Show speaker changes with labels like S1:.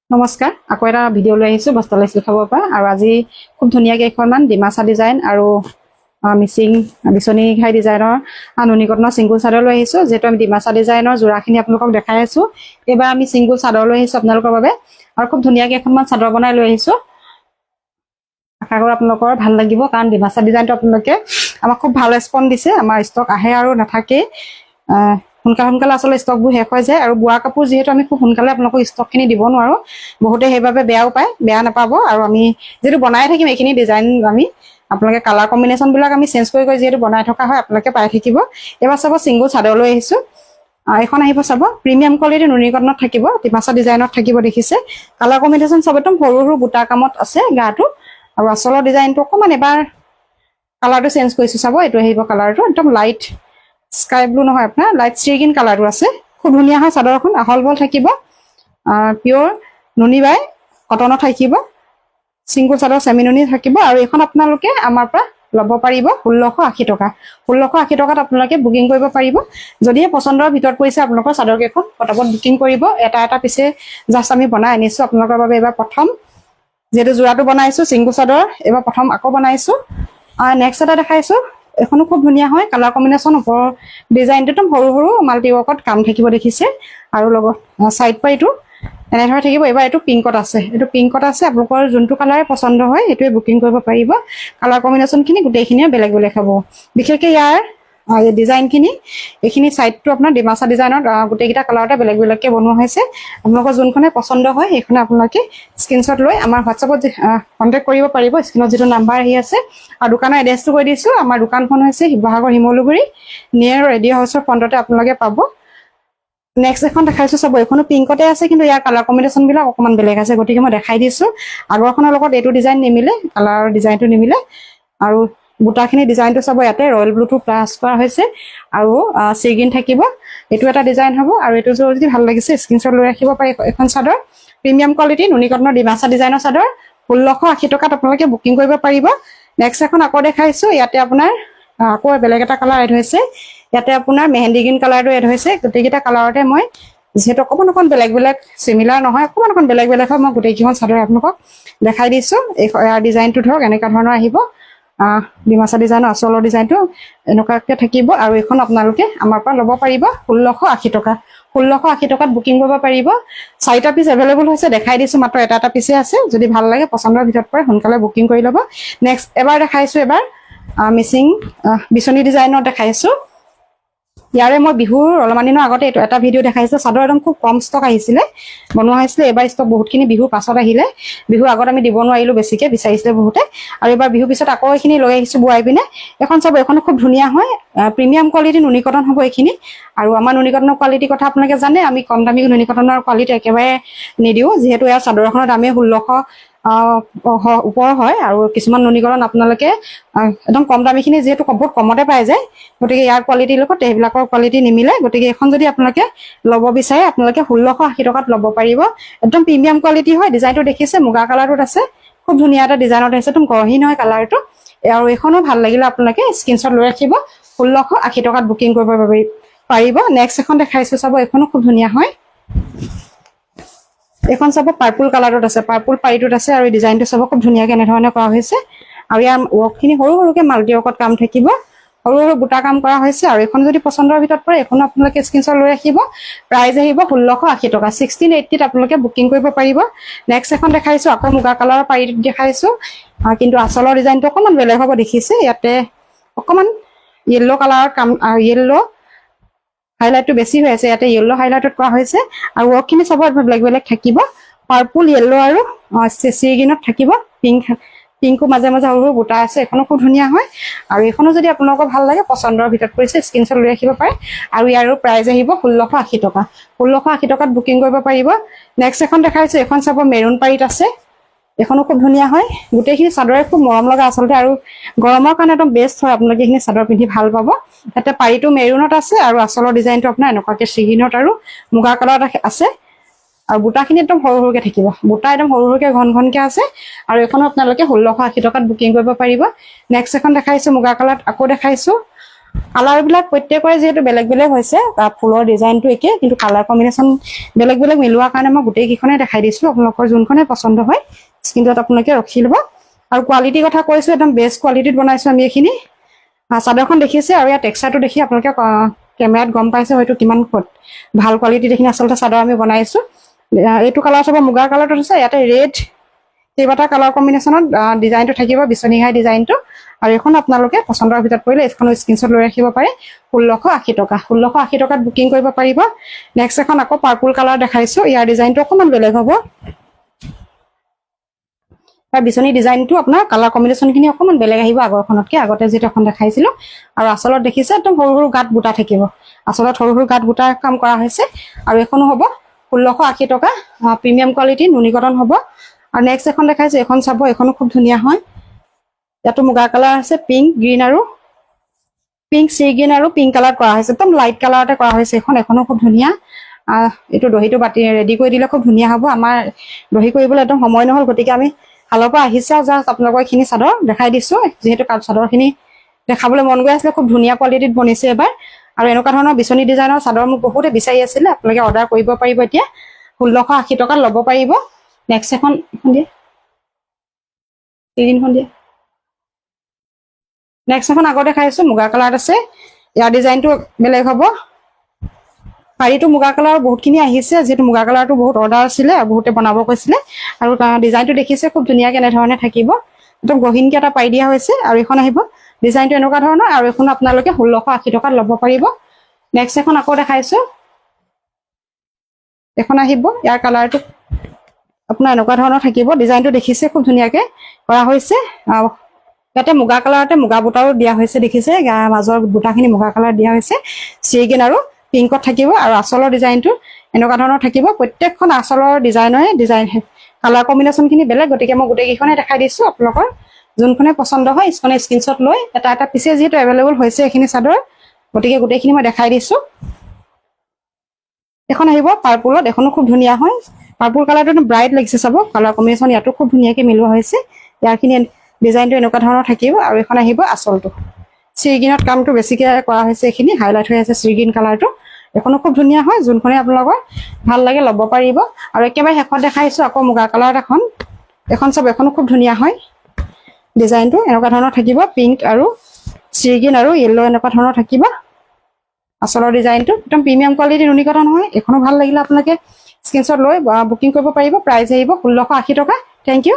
S1: নমস্কাৰ আকৌ এটা ভিডিঅ' লৈ আহিছোঁ বস্তালৈ চিল্ক খাবৰ পৰা আৰু আজি খুব ধুনীয়া কেইখনমান ডিমাচা ডিজাইন আৰু মিচিং বিচনী ঘাই ডিজাইনৰ নুনি কটনৰ চিংগুল চাদৰ লৈ আহিছোঁ যেহেতু আমি ডিমাচা ডিজাইনৰ যোৰাখিনি আপোনালোকক দেখাই আছোঁ এইবাৰ আমি চিংগুল চাদৰ লৈ আহিছোঁ আপোনালোকৰ বাবে আৰু খুব ধুনীয়া কেইখনমান চাদৰ বনাই লৈ আহিছোঁ আশা কৰোঁ আপোনালোকৰ ভাল লাগিব কাৰণ ডিমাচা ডিজাইনটো আপোনালোকে আমাক খুব ভাল ৰেছপন্স দিছে আমাৰ ষ্টক আহে আৰু নাথাকে সোনকালে আচলতে ষ্টকবোৰ শেষ হৈ যায় আৰু বোৱা কাপোৰ যিহেতু আমি খুব সোনকালে আপোনালোকক ষ্টকখিনি দিব নোৱাৰোঁ বহুতে সেইবাবে বেয়াও পায় বেয়া নাপাব আৰু আমি যিহেতু বনাই থাকিম এইখিনি ডিজাইন আমি আপোনালোকে কালাৰ কম্বিনেশ্যনবিলাক আমি চেঞ্জ কৰি যিহেতু বনাই থকা হয় আপোনালোকে পাই থাকিব এবাৰ চাব চিংগুল চাদৰ লৈ আহিছোঁ এখন আহিব চাব প্ৰিমিয়াম কোৱালিটি নুনি কটনত থাকিব ডিমাচা ডিজাইনত থাকিব দেখিছে কালাৰ কম্বিনেশ্যন চব একদম সৰু সৰু বুটা কামত আছে গাটো আৰু আচলৰ ডিজাইনটো অকণমান এবাৰ কালাৰটো চেঞ্জ কৰিছোঁ চাব এইটো আহিব কালাৰটো একদম লাইট স্কাই ব্লু নহয় আপোনাৰ লাইট চি গ্ৰীণ কালাৰটো আছে খুব ধুনীয়া হয় চাদৰখন আহল বল থাকিব পিয়'ৰ নুনি বাই কটনত থাকিব চিংগুল চাদৰ চেমি নুনি থাকিব আৰু এইখন আপোনালোকে আমাৰ পৰা ল'ব পাৰিব 1680 টকা 1680 টকাত আপোনালোকে বুকিং কৰিব পাৰিব যদিহে পচন্দৰ ভিতৰত পৰিছে আপোনালোকৰ চাদৰ কেইখন পটাপট বুকিং কৰিব এটা পিছে জাষ্ট আমি বনাই আনিছোঁ আপোনালোকৰ বাবে এবাৰ প্ৰথম যেহেতু যোৰাটো বনাইছোঁ চিংগুল চাদৰ এবাৰ প্ৰথম আকৌ বনাইছোঁ নেক্সট এটা দেখাইছোঁ এখনো খুব ধুনীয়া হয় কালাৰ কম্বিনেশ্যন ওপৰৰ ডিজাইনটো একদম সৰু সৰু মাল্টি ৱৰ্কত কাম থাকিব দেখিছে আৰু লগত চাইড পাইটো এনেধৰণে থাকিব এবাৰ এইটো পিংকত আছে আপোনালোকৰ যোনটো কালাৰে পচন্দ হয় সেইটোৱে বুকিং কৰিব পাৰিব কালাৰ কম্বিনেশ্যনখিনি গোটেইখিনিয়ে বেলেগ বেলেগ হ'ব বিশেষকৈ ইয়াৰ ডিজাইনখিনি এইখিনি চাইডটো আপোনাৰ ডিমাচা ডিজাইনত গোটেইকেইটা কালাৰতে বেলেগ বেলেগকৈ বনোৱা হৈছে আপোনালোকৰ যোনখনে পচন্দ হয় সেইখনে আপোনালোকে স্ক্ৰীনশ্বট লৈ আমাৰ হোৱাটছআপত কণ্টেক্ট কৰিব পাৰিব স্ক্ৰীনত যিটো নাম্বাৰ আহি আছে আৰু দোকানৰ এড্ৰেছটো কৈ দিছোঁ আমাৰ দোকানখন হৈছে শিৱসাগৰ শিমলুগুৰি নিয়াৰ ৰেডিঅ' হাউচৰ ফ্ৰণ্টতে আপোনালোকে পাব নেক্সট এখন দেখাইছোঁ চাব এইখনো পিংকতে আছে কিন্তু ইয়াৰ কালাৰ কম্বিনেশ্যনবিলাক অকণমান বেলেগ আছে গতিকে মই দেখাই দিছোঁ আগৰখনৰ লগত এইটো ডিজাইন নিমিলে কালাৰৰ ডিজাইনটো নিমিলে আৰু বুটাখিনি ডিজাইনটো চাব ইয়াতে ৰয়েল ব্লুটো প্লাছ কৰা হৈছে আৰু চি গ্ৰীণ থাকিব এইটো এটা ডিজাইন হ'ব আৰু এইটো যদি ভাল লাগিছে স্ক্ৰীনশ্বট লৈ ৰাখিব পাৰে এখন চাদৰ প্ৰিমিয়াম কোৱালিটি নুনি কটনৰ ডিমাচা ডিজাইনৰ চাদৰ 1680 টকাত আপোনালোকে বুকিং কৰিব পাৰিব নেক্সট এখন আকৌ দেখাইছোঁ ইয়াতে আপোনাৰ আকৌ বেলেগ এটা কালাৰ এড হৈছে ইয়াতে আপোনাৰ মেহেন্দি গ্ৰীণ কালাৰটো এড হৈছে গোটেইকেইটা কালাৰতে মই যিহেতু অকণমান বেলেগ বেলেগ চিমিলাৰ নহয় অকণমান বেলেগ বেলেগ হয় মই গোটেইকেইখন চাদৰ আপোনালোকক দেখাই দিছোঁ এই ডিজাইনটো ধৰক এনেকুৱা ধৰণৰ আহিব ডিমাচা ডিজাইনৰ আচলৰ ডিজাইনটো এনেকুৱাকৈ থাকিব আৰু এইখন আপোনালোকে আমাৰ পৰা ল'ব পাৰিব 1680 টকা 1680 টকাত বুকিং কৰিব পাৰিব 4টা পিচ এভেইলেবল হৈছে দেখাই দিছোঁ মাত্ৰ এটা পিচে আছে যদি ভাল লাগে পচন্দৰ ভিতৰত পৰে সোনকালে বুকিং কৰি ল'ব নেক্সট এবাৰ দেখাইছোঁ এবাৰ মিচিং বিচনী ডিজাইনত দেখাইছোঁ ইয়াৰে মই বিহুৰ অলপমান দিনৰ আগতে এইটো এটা ভিডিঅ' দেখাইছিলোঁ চাদৰ একদম খুব কম ষ্টক আহিছিলে বনোৱা হৈছিলে এইবাৰ ষ্টক বহুতখিনি বিহুৰ পাছত আহিলে বিহুৰ আগত আমি দিব নোৱাৰিলোঁ বেছিকৈ বিচাৰিছিলে বহুতে আৰু এইবাৰ বিহুৰ পিছত আকৌ এইখিনি লৈ আহিছোঁ বোৱাই পিনে এখন চাব এইখনো খুব ধুনীয়া হয় প্ৰিমিয়াম কোৱালিটি নুনি কটন হ'ব এইখিনি আৰু আমাৰ নুনি কটনৰ কোৱালিটিৰ কথা আপোনালোকে জানে আমি কম দামী নুনি কটনৰ কোৱালিটি একেবাৰে নিদিওঁ যিহেতু ইয়াৰ চাদৰ এখনৰ দামেই 1600 ওপৰ হয় আৰু কিছুমান নুনি কটন আপোনালোকে একদম কম দামীখিনি যিহেতু বহুত কমতে পাই যায় গতিকে ইয়াৰ কোৱালিটিৰ লগত এইবিলাকৰ কোৱালিটি নিমিলে গতিকে এখন যদি আপোনালোকে ল'ব বিচাৰে আপোনালোকে 1680 টকাত ল'ব পাৰিব একদম প্ৰিমিয়াম কোৱালিটি হয় ডিজাইনটো দেখিছে মুগা কালাৰটোত আছে খুব ধুনীয়া এটা ডিজাইনত আহিছে একদম গহীন হয় কালাৰটো আৰু এইখনো ভাল লাগিলে আপোনালোকে স্ক্ৰীনশ্বট লৈ ৰাখিব 1680 টকাত বুকিং কৰিব পাৰিব নেক্সট এখন দেখাইছোঁ চাব এইখনো খুব ধুনীয়া হয় এখন চাব পাৰ্পল কালাৰত আছে পাৰ্পল পাৰিটোত আছে আৰু ডিজাইনটো চাব খুব ধুনীয়াকৈ এনেধৰণে কৰা হৈছে আৰু ইয়াৰ ৱৰ্কখিনি সৰু সৰুকৈ মাল্টি ৱৰ্কত কাম থাকিব সৰু সৰু বুটা কাম কৰা হৈছে আৰু এইখন যদি পচন্দৰ ভিতৰত পৰে এইখনো আপোনালোকে স্ক্ৰীনশ্বট লৈ ৰাখিব প্ৰাইচ আহিব 1680 টকা 1680ত আপোনালোকে বুকিং কৰিব পাৰিব নেক্সট এখন দেখাইছোঁ আকৌ মুগা কালাৰৰ পাৰিটোত দেখাইছোঁ কিন্তু আচলৰ ডিজাইনটো অকণমান বেলেগ হ'ব দেখিছে ইয়াতে অকণমান য়েল্ল' কালাৰৰ কাম য়েল্ল' হাইলাইটটো বেছি হৈ আছে ইয়াতে য়েল্ল' হাইলাইটত কৰা হৈছে আৰু ৱৰ্কখিনি চাব বেলেগ বেলেগ থাকিব পাৰ্পল য়েল্ল' আৰু চি গ্ৰীণত থাকিব পিংকো মাজে মাজে সৰু সৰু বুটা আছে এখনো খুব ধুনীয়া হয় আৰু এইখনো যদি আপোনালোকৰ ভাল লাগে পচন্দৰ ভিতৰত পৰিছে স্ক্ৰীনশ্বট লৈ ৰাখিব পাৰে আৰু ইয়াৰো প্ৰাইচ আহিব 1680 টকা 1680 টকাত বুকিং কৰিব পাৰিব নেক্সট এখন দেখাইছোঁ এখন চাব মেৰুণ পাৰিত আছে এখনো খুব ধুনীয়া হয় গোটেইখিনি চাদৰে খুব মৰম লগা আচলতে আৰু গৰমৰ কাৰণে একদম বেষ্ট হয় আপোনালোকে এইখিনি চাদৰ পিন্ধি ভাল পাব তাতে পাৰিটো মেৰুণত আছে আৰু আচলৰ ডিজাইনটো আপোনাৰ এনেকুৱাকৈ চিগিনত আৰু মুগা কালাৰত আছে আৰু বুটাখিনি একদম সৰু সৰুকৈ থাকিব বুটা একদম সৰু সৰুকৈ ঘনকৈ আছে আৰু এইখনো আপোনালোকে 1680 টকাত বুকিং কৰিব পাৰিব নেক্সট এখন দেখাইছোঁ মুগা কালাৰত আকৌ দেখাইছোঁ কালাৰবিলাক প্ৰত্যেকৰে যিহেতু বেলেগ বেলেগ হৈছে, ফুলৰ ডিজাইনটো একে কিন্তু কালাৰ কম্বিনেশ্যন বেলেগ বেলেগ মিলোৱাৰ কাৰণে মই গোটেইকেইখনে দেখাই দিছোঁ। আপোনালোকৰ যোনখনে পচন্দ হয় স্ক্ৰীণত আপোনালোকে ৰখি ল'ব। আৰু কোৱালিটিৰ কথা কৈছোঁ, একদম বেষ্ট কোৱালিটিত বনাইছোঁ আমি এইখিনি। চাদৰখন দেখিছে আৰু ইয়াৰ টেক্সচাৰটো দেখি আপোনালোকে কেমেৰাত গম পাইছে হয়তো কিমান ভাল কোৱালিটিত এইখিনি আচলতে চাদৰ আমি বনাইছোঁ। এইটো কালাৰ চাব, মুগাৰ কালাৰটো আছে, ইয়াতে ৰেড কেইবাটা কালাৰ কম্বিনেশ্যনত ডিজাইনটো থাকিব, বিচনীঘাই ডিজাইনটো। আৰু এইখন আপোনালোকে পচন্দৰ ভিতৰত পৰিলে এইখনো স্ক্ৰীনশ্বট লৈ ৰাখিব পাৰে। 1680 টকা, 1680 টকাত বুকিং কৰিব পাৰিব। নেক্সট এখন আকৌ পাৰ্পুল কালাৰ দেখাইছোঁ, ইয়াৰ ডিজাইনটো অকণমান বেলেগ হ'ব। তাৰ বিচনী ডিজাইনটো আপোনাৰ কালাৰ কম্বিনেশ্যনখিনি অকণমান বেলেগ আহিব আগৰখনতকৈ, আগতে যিটো এখন দেখাইছিলোঁ। আৰু আচলত দেখিছে একদম সৰু সৰু গাঁত বুটা থাকিব, আচলত সৰু সৰু গাঁত বুটাৰ কাম কৰা হৈছে। আৰু এইখনো হ'ব 1680 টকা, প্ৰিমিয়াম কোৱালিটি নুনি কটন হ'ব। আৰু নেক্সট এখন দেখাইছোঁ, এইখন চাব, এইখনো খুব ধুনীয়া হয়। ইয়াতো মুগাৰ কালাৰ আছে, পিংক গ্ৰীণ আৰু পিংক চি গ্ৰীণ আৰু পিংক কালাৰ কৰা হৈছে, একদম লাইট কালাৰতে কৰা হৈছে। এখনো খুব ধুনীয়া। এইটো দহিটো বাতি ৰেডি কৰি দিলে খুব ধুনীয়া হ'ব। আমাৰ দহি কৰিবলৈ একদম সময় নহ'ল, গতিকে আমি শালৰ পৰা আহিছে আৰু জাষ্ট আপোনালোকৰ এইখিনি চাদৰ দেখাই দিছোঁ। যিহেতু চাদৰখিনি দেখাবলৈ মন গৈ আছিলে, খুব ধুনীয়া কোৱালিটিত বনিছে এবাৰ। আৰু এনেকুৱা ধৰণৰ বিচনী ডিজাইনৰ চাদৰ মোক বহুতে বিচাৰি আছিলে, আপোনালোকে অৰ্ডাৰ কৰিব পাৰিব। এতিয়া 1680 টকাত ল'ব পাৰিব। নেক্সট এখন দিয়ে, স্ক্ৰীনখন দিয়ে। নেক্সট এখন আগত দেখাইছোঁ, মুগা কালাৰত আছে, ইয়াৰ ডিজাইনটো বেলেগ হ'ব। শাৰীটো মুগা কালাৰ বহুতখিনি আহিছে, যিহেতু মুগা কালাৰটো বহুত অৰ্ডাৰ আছিলে আৰু বহুতে বনাব কৈছিলে। আৰু ডিজাইনটো দেখিছে খুব ধুনীয়াকৈ এনেধৰণে থাকিব, একদম গহীনকৈ এটা পাৰি দিয়া হৈছে। আৰু এইখন আহিব ডিজাইনটো এনেকুৱা ধৰণৰ, আৰু এইখন আপোনালোকে 1680 টকাত ল'ব পাৰিব। নেক্সট এখন আকৌ দেখাইছোঁ, এখন আহিব, ইয়াৰ কালাৰটো আপোনাৰ এনেকুৱা ধৰণৰ থাকিব। ডিজাইনটো দেখিছে খুব ধুনীয়াকৈ কৰা হৈছে। ইয়াতে মুগা কালাৰতে মুগা বুটাও দিয়া হৈছে, দেখিছে মাজৰ বুটাখিনি মুগা কালাৰ দিয়া হৈছে। চিৰিগিন আৰু পিংকত থাকিব। আৰু আচলৰ ডিজাইনটো এনেকুৱা ধৰণৰ থাকিব। প্ৰত্যেকখন আচলৰ ডিজাইন কালাৰ কম্বিনেশ্যনখিনি বেলেগ, গতিকে মই গোটেইকেইখনে দেখাই দিছোঁ। আপোনালোকৰ যোনখনে পচন্দ হয় এইখনে স্ক্ৰীনশ্বট লৈ এটা এটা পিছে যিহেতু এভেইলেবল হৈছে এইখিনি চাদৰ, গতিকে গোটেইখিনি মই দেখাই দিছোঁ। এখন আহিব পাৰ্পুলত, এখনো খুব ধুনীয়া হয়। পাৰ্পুল কালাৰটো ব্ৰাইট লাগিছে, চাব কালাৰ কম্বিনেশ্যন ইয়াতো খুব ধুনীয়াকৈ মিলোৱা হৈছে। ইয়াৰখিনি ডিজাইনটো এনেকুৱা ধৰণৰ থাকিব। আৰু এখন আহিব আচলটো, চিৰিগিনত কামটো বেছিকৈ কৰা হৈছে, এইখিনি হাইলাইট হৈ আছে চিৰিগিন কালাৰটো। এখনো খুব ধুনীয়া হয়, যোনখনে আপোনালোকৰ ভাল লাগে ল'ব পাৰিব। আৰু একেবাৰে শেষত দেখাইছোঁ আকৌ মুগা কালাৰত এখন চাব, এখনো খুব ধুনীয়া হয়। ডিজাইনটো এনেকুৱা ধৰণৰ থাকিব, পিংক আৰু চিৰিগিন আৰু য়েল্ল' এনেকুৱা ধৰণৰ থাকিব। আচলৰ ডিজাইনটো একদম প্ৰিমিয়াম কোৱালিটিৰ নুনি কটন হয়। এখনো ভাল লাগিলে আপোনালোকে স্ক্ৰীনশ্বট লৈ বুকিং কৰিব পাৰিব। প্ৰাইচ আহিব 1680 টকা। Thank U.